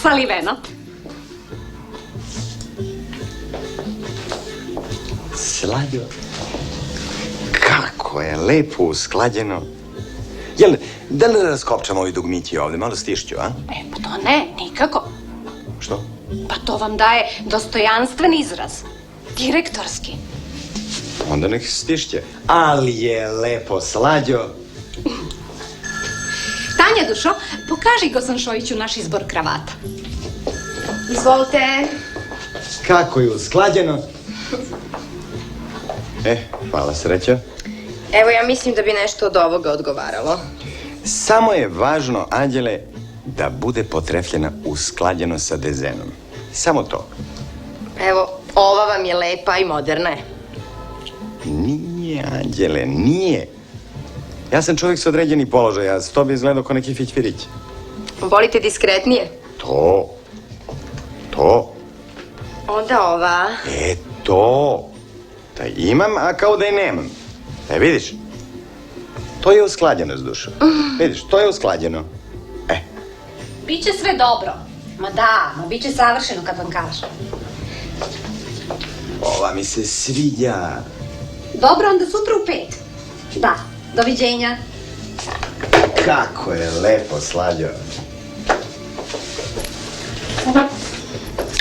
saliveno. Slađo, kako je lepo usklađeno. Jel, da li raskopčamo ovi dugmići ovde, malo stišću, a? Pa to ne, nikako. Što? Pa to vam daje dostojanstven izraz. Direktorski. Onda nek stišće. Ali je lepo, Slađo. Tanja, dušo, pokaži Gosonšoviću naš izbor kravata. Izvolite. Kako je usklađeno. Hvala, srećo. Evo, ja mislim da bi nešto od ovoga odgovaralo. Samo je važno, Anđele, da bude potrefljena usklađeno sa dezenom. Samo to. Evo, ova vam je lepa i moderna je. Nije, Anđele, nije. Ja sam čovjek sa određenih položaja, s to bi izgledao ko neki fićfirić. Volite diskretnije? To. Onda ova. To. Da imam, a kao da je nemam. Vidiš? To je usklađeno s dušom. Vidiš, to je usklađeno. Biće sve dobro. Ma da, biće savršeno kad vam kažem. Ova mi se sviđa. Dobro, onda sutra u 5. Da, doviđenja. Kako je lepo, Slađo.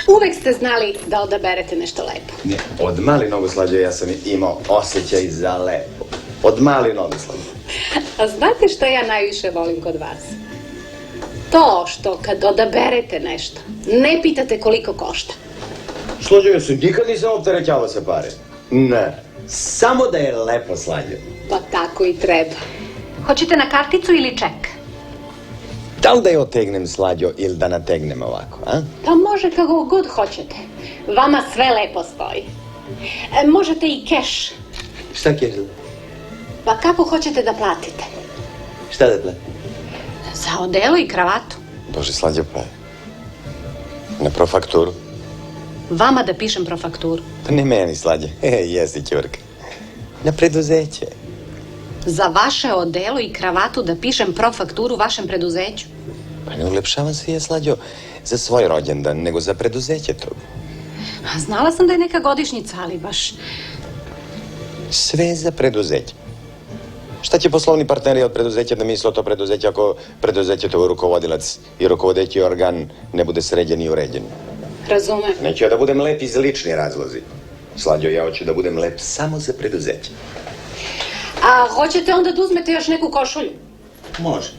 Uvek ste znali da odaberete nešto lepo. Ne, od mali nogu, Slađo, ja sam imao osjećaj za lepo. Od mali nogu, Slađo. A znate što ja najviše volim kod vas? To što kad odaberete nešto, ne pitate koliko košta. Slađo, ja se nikad nisam opterećavao sa pare. Ne, samo da je lepo, Slađo. Pa tako i treba. Hoćete na karticu ili ček? Da li da je otegnem, Slađo, ili da nategnem ovako, a? Pa može kako god hoćete. Vama sve lepo stoji. Možete i keš. Šta keš? Pa kako hoćete da platite? Šta da platim? Za odelo i kravatu. Bože, Slađo, pa... Na profakturu? Vama da pišem profakturu. Pa ne meni, Slađo. Jesi, ćurka. Na preduzeće. Za vaše odelo i kravatu da pišem profakturu vašem preduzeću? Pa ne ulepšavam se ja, Slađo, za svoj rođendan, nego za preduzeće to. Znala sam da je neka godišnjica, ali baš... Sve za preduzeće. Šta će poslovni partneri od preduzeća da misle o to preduzeće ako preduzeće to rukovodilac i rukovodeći organ ne bude sređen i uređen? Razumem. Neću ja da budem lep iz lični razlozi. Slađo, ja hoću da budem lep samo za preduzeće. A hoćete onda da uzmete još neku košulju? Može.